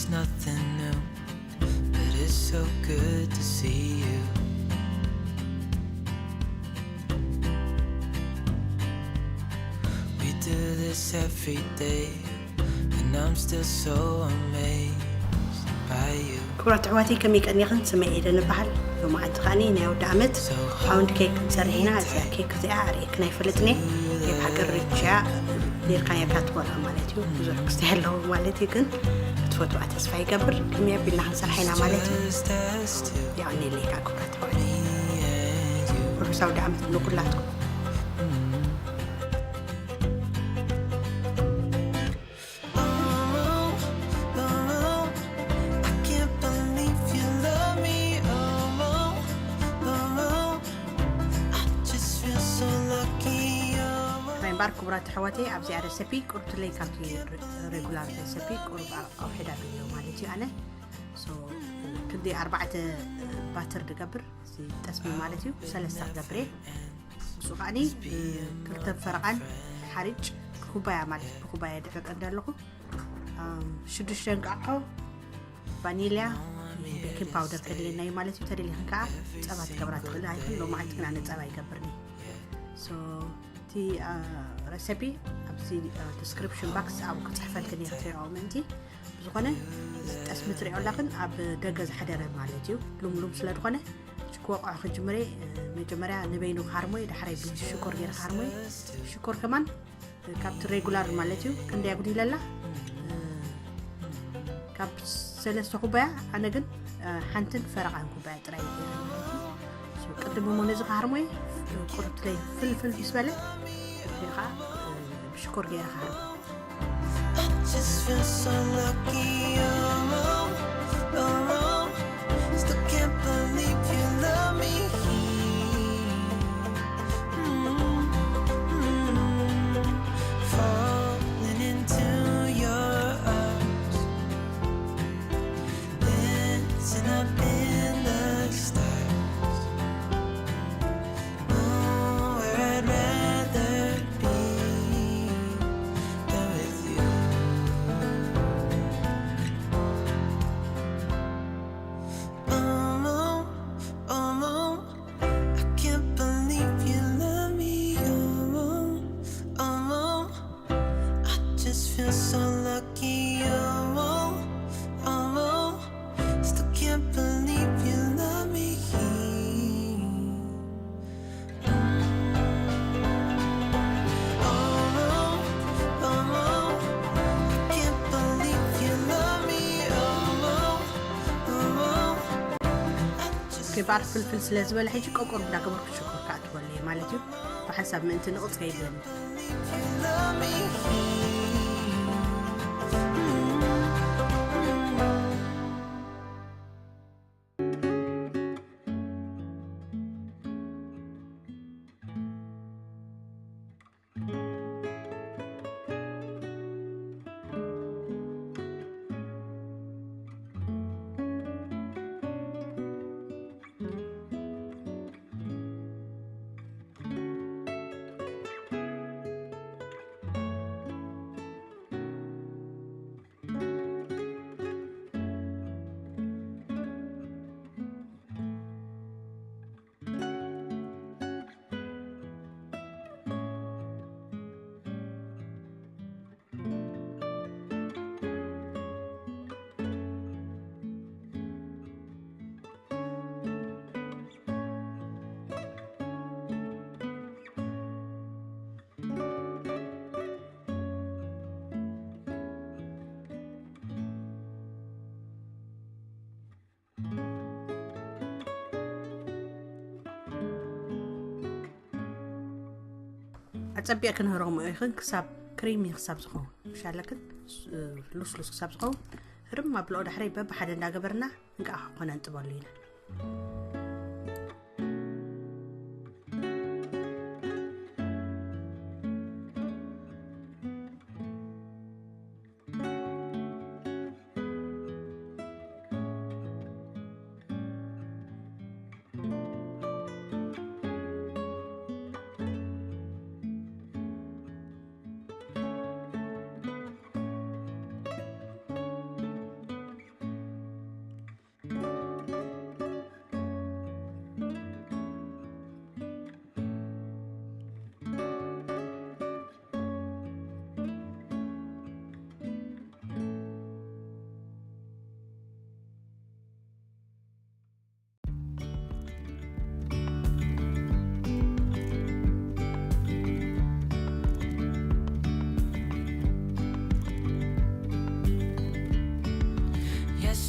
it's nothing new, but it's so good to see you. We do this every day, and I'm still so amazed by you. كبرت عواتي كمي كان يخن سمعي لنا بحال يوم عتقاني ناو دعمت باوند كيك سرهنا زي كيك زي عاريك نايفلتني يبقى قريتشا دير كان يكات ولا مالتي بزح كستهلو مالتي كن تفوتوا أتصفى يقبر كم يبي لنا سرحينا مالتي يعني اللي كبرت عواتي ورساو دعمت إنه كلاتكم كبرات حواتي أبزي ريسبي قربت لي كانتي ريجولار ريسبي قرب أو حدا بيو مالتي أنا كدي 4 باتر دقبر زي تسمي مالتي 3 دقبري سوقاني كلتا فرقان حرج كوبايا مالتي كوبايا دقق اندالكو شدشتن قاعو فانيليا بيكنج باودر كدلينا مالتي تدلي هنكا صبات كبرات خلا هاي لو ما عندك انا صبا يقبرني تي ريسبي أبسي description box أو كتحفل كني اختيار أومنتي بزخنة اسم تريع لكن أب دجاج حدرة مالتيو لوم سلاد خنة شكوى أخذ جمرة مجمرة نبينو خارموي دحري بيت شكر غير خارموي شكر كمان كابت ريجولار مالتيو كندي أقولي لا كاب سلسة كوبايا أنا جن حنتن فرق عن كوبايا تري شو قدموا منزل خارموي قلت لي فلفل بسبلة فيها بشكر غير خارم I just feel so lucky, oh, still can't believe you love me. Falling into your arms, dancing up in the stars. Oh, where I'd rather be than with you. I can't believe you love me. I just feel so lucky. Still can't believe you love me. I can't believe you love me. كبار فلفل سلازم ولا حيجي كوكور بلا كبر شكر كاتولي مالتي بحسب ما أنت نقص غيرين أتصبح كنا رغم أيخن كسب كريمي كسب زخون مش على لوس كسب زخون رم ما بلود حريبة بحد ناقبرنا نقع قنا انتبالينا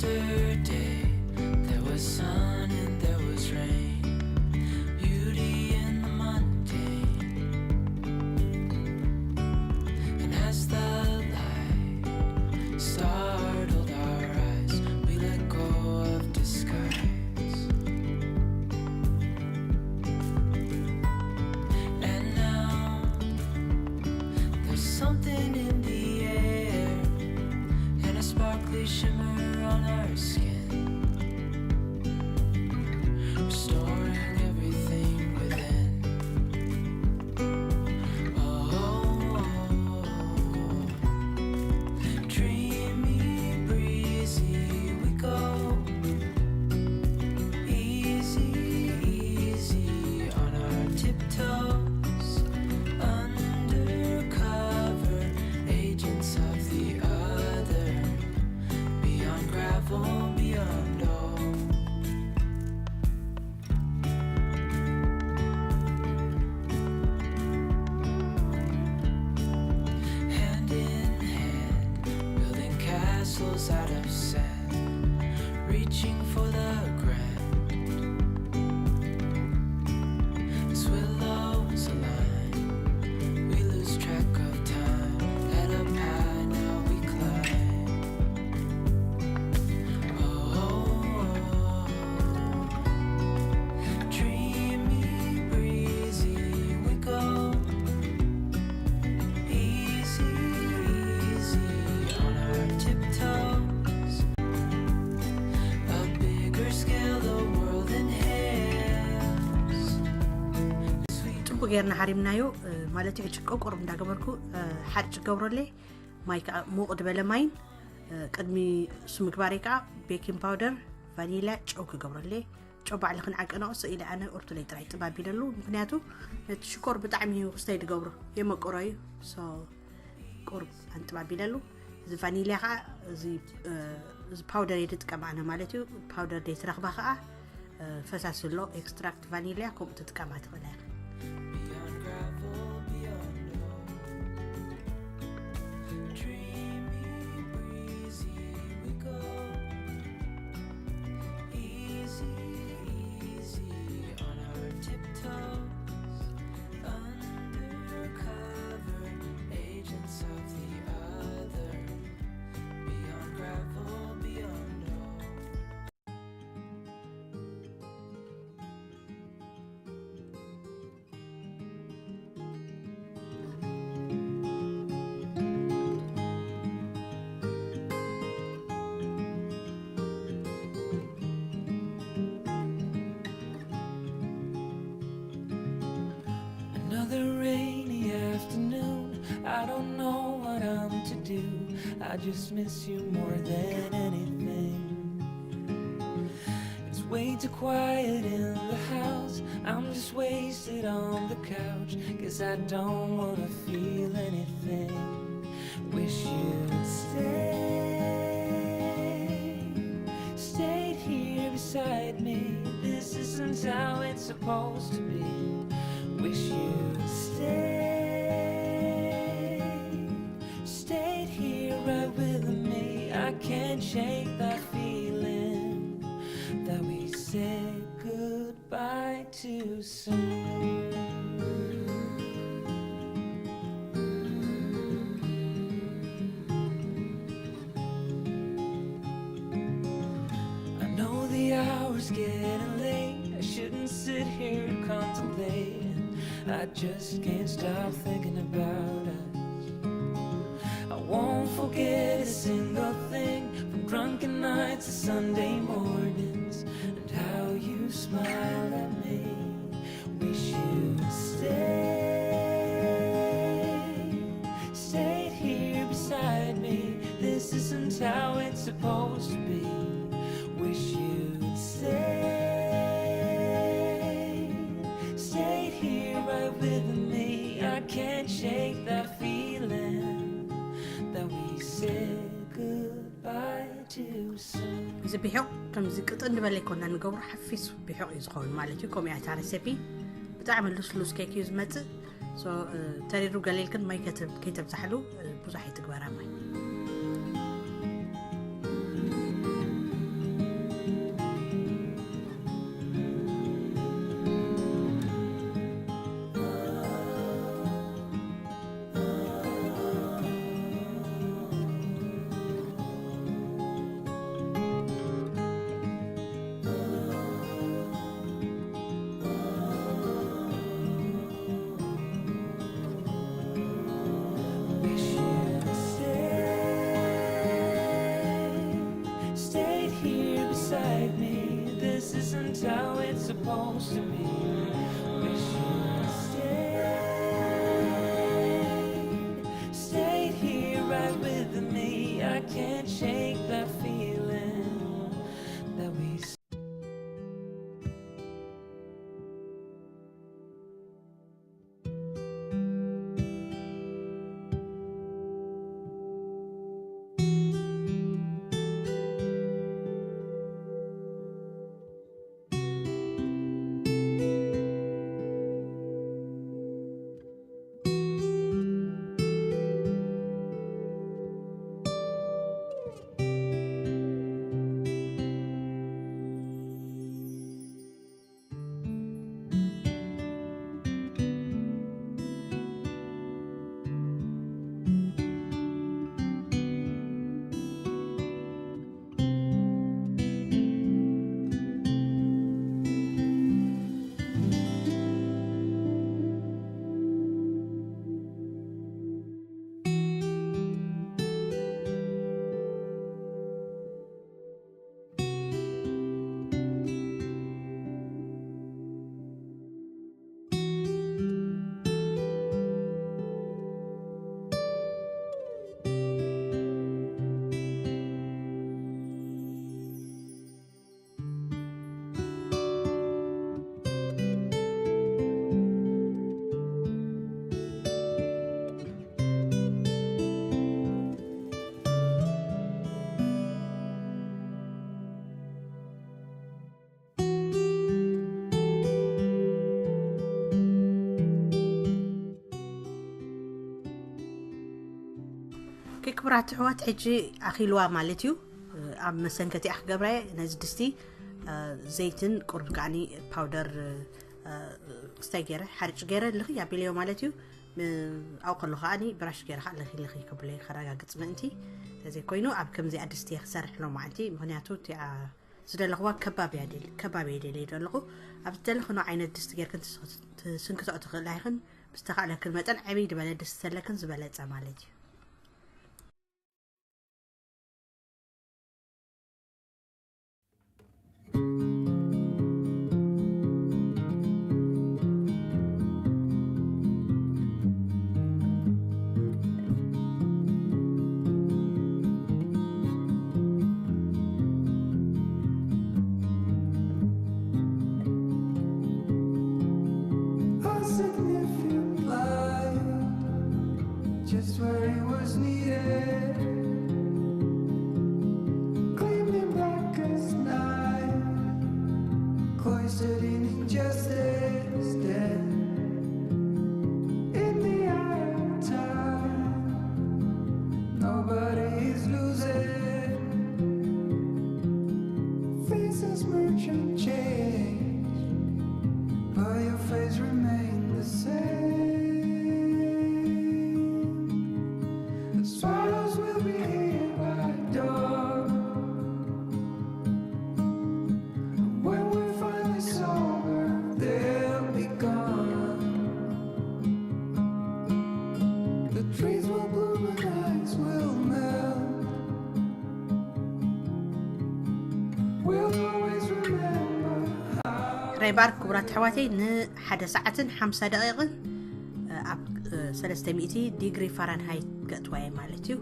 Yesterday there was sun and there was rain, beauty in the mundane. And as the light startled our eyes, we let go of disguise. And now there's something in the air and a sparkly shimmer on our skin, restoring everything within. Oh, dreamy, breezy, we go easy, easy on our tiptoes, undercover agents of the other, beyond gravel, beyond all. Hand in hand, building castles out of sand, reaching for the grand. As willows align, we lose track of time. Head up high, now we climb. Oh, dreamy, breezy, we go easy, easy on our tiptoes. A bigger scale, the world inhales. ጽቡቅ ጌርና ሓሪምናዮ ማለት እጭቆ ቆርብ እንዳገበርኩ ሓጭ ገብሮለ ማይካ ሙቅ ድበለ ማይን ቅድሚ ስምግባር ይካ ቤኪንግ ፓውደር ቫኒላ ጨው ክገብሮለ ጨው ባዕሊ ክንዓቀነቅስ ኢለ ኣነ ኦርቶሌ ጥራይ ጥባቢለሉ ምክንያቱ እቲ ሽኮር ብጣዕሚ ክስታይ ድገብሮ የመቆረዩ ሶ ቆርብ አንጥባቢለሉ እዚ ቫኒላ ካ እዚ ፓውደር ይጥቀም ኣነ ማለት እዩ ፓውደር ደይትረክባ ከዓ ፈሳስሎ ኤክስትራክት ቫኒላ ከምኡ ትጥቀማ ትኽእላ ኢኻ Beyond gravel, beyond all. Dreamy, breezy, we go easy, easy on our tiptoes, undercover agents of the other, beyond gravel, beyond all. Another rainy afternoon, I don't know what I'm to do. I just miss you more than anything. It's way too quiet in the house, I'm just wasted on the couch, 'cause I don't wanna feel anything. Wish you'd stayed here beside me. This isn't how it's supposed to be. Wish you'd stayed here right with me. I can't shake that feeling that we said goodbye too soon. I know the hour's getting late, I shouldn't sit here contemplating. I just can't stop thinking about us. I won't forget a single thing, from drunken nights to Sunday mornings, and how you smile at me. Wish you'd stayed here beside me. This isn't how it's supposed to be. Wish you'd stayed here right with me. I can't shake that feeling that we said goodbye too soon. إذا بيحق كم زكت إن بالك كنا نجور حفيز بيحق يزخون مالتي كم يعتبر ريسيبي بتعمل لوس كيك يزمت سو تري رو قليل كن ما كتب زحلو بزحيت جوارا ماي how it's supposed to be. Wish you stayed here right with me. I can't shake that feeling that we كبرات حوات حجي أخيلوا مالتيو عم مسنكتي أخ جبرة نزدستي زيتن قرب يعني باودر استجيره حرج جيره اللي هي بليو مالتيو أو قلو خاني براش جيره خالي اللي كبلي خراجة قسمة أنتي زي كوينو أب كم زي أدستي خسر حلو معتي مهنياتو تاع زد لغوا كباب يدي لغو أب تلخنو عين الدستجير كنت سنكتو أتغلاهن بستقع كلمة عبيد بلا دستلكن زبالة مالتيو just where he was needed, gleaming black as night, cloistered in injustice, dead in the eye of time. Nobody is losing, faces merge and change, but your face remains the same. Swallows will be here by dawn. When we're finally sober, they'll be gone. The trees will bloom and ice will melt. We'll always remember how. ريبارك كبرات حواتي حدا ساعة 5 دقائق سلسة مئتي ديجري فارنهايت قطواي مالتيو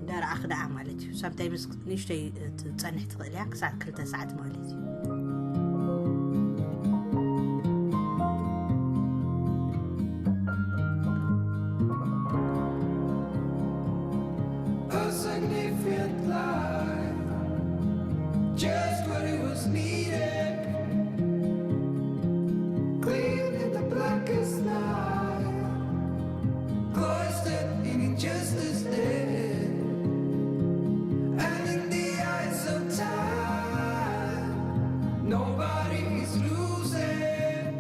دار أخدع مالتيو sometimes نشتي تصنح تقليها كساعة كلتا ساعة مالتيو a significant life, just what it was needed, clean in the blackest night, cloistered in injustice dead, and in the eyes of time, nobody is losing.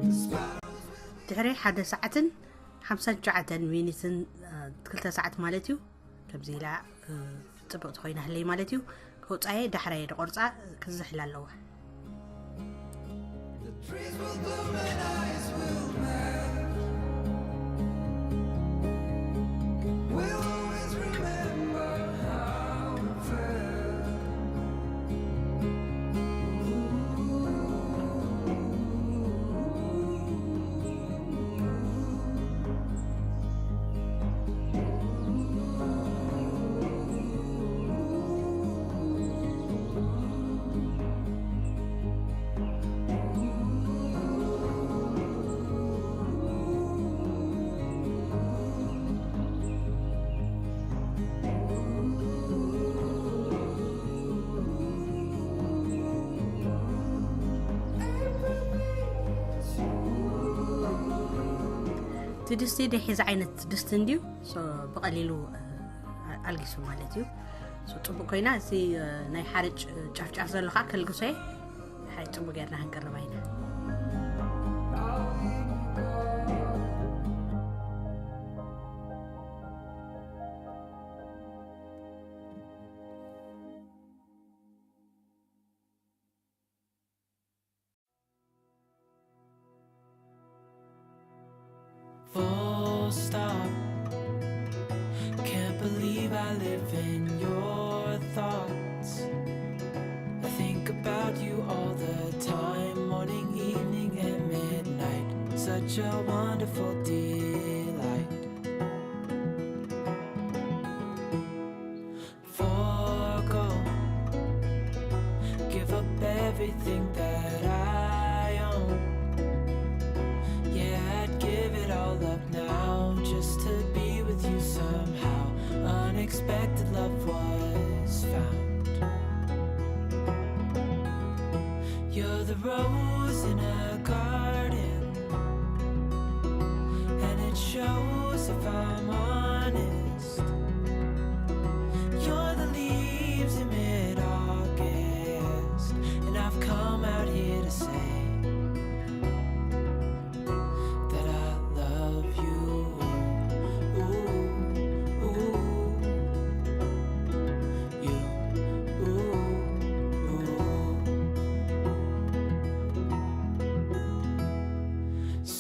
The spirals will دحري حدا ساعة 5 مينيتن كلتا ساعة مالتيو كمزي لا تبقى خوينا هلي مالتيو كوصاي دحري دقرصا كزحلا لوا The trees will bloom and ice will melt. We'll always remember how it felt. تدستي ده حيز عينت دستنديو سو بقليلو ألقيسو مالتيو سو طبو كينا زي ناي حارج جاف زلخا كالقصي هاي طبو غيرنا هنقرباينا Full stop. Can't believe I live in your thoughts. I think about you all the time, morning, evening, and midnight. Such a wonderful delight. Forgo, give up everything that I own. Yeah, I'd give it all up now just to be with you somehow. Unexpected love was found. You're the rose in a garden, and it shows if I'm honest. You're the leaves in mid-August, and I've come out here to say that I love you. Ooh, ooh, you, ooh, ooh.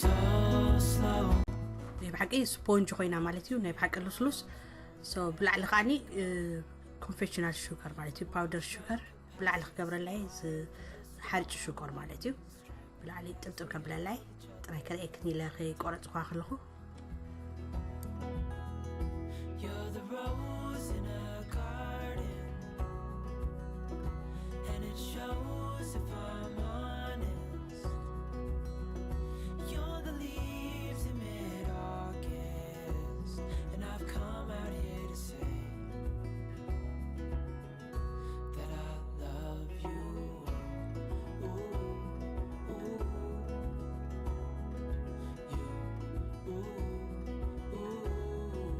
So slow. بحقي سبونج خوينا مالتيو ناي بحق اللسلس سو بلعلق اني كونفكشنال شوكر مالتيو باودر شوكر بلعلق قبر لاي حرج شوكر مالتيو بلعلي طبطب قبل لاي طراي كري كني لا خي قرص خا خلخو You're the rose in a garden, and it shows if I'm honest. You're the leaves in mid-August, and I've come out here to say that I love you. Ooh, ooh, you, ooh, ooh.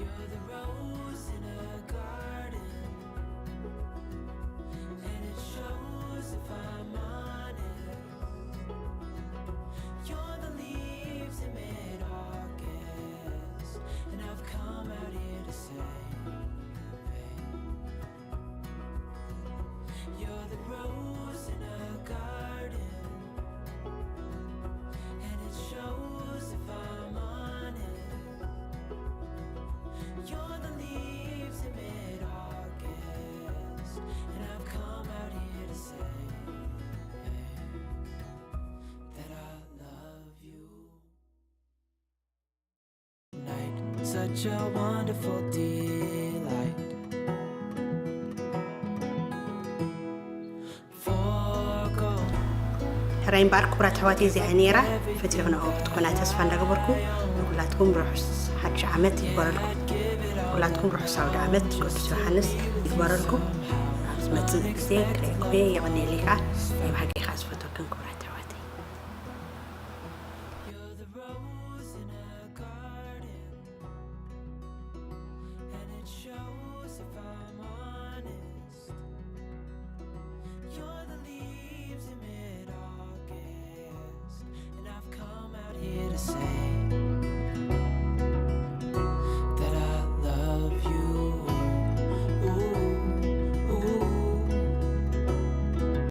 You're the rose in a garden, and it shows if I'm honest. You're the leaves in mid-August, and I've come out here to say, you're the rose in a garden, and it shows if I'm honest. You're the leaves in mid-August, and I've come out here to say that I love you. Night, such a wonderful delight. Forgo. هراين بارك برات حواتي زي عنيرة فتيغنا أو تكون تسفان لقبركو وكلاتكم روح حج عمت يقبرلكم كلاتكم روح عودأمت قدس يوحنس يقبرلكم متى زين كريكوبي يغني لك يبحق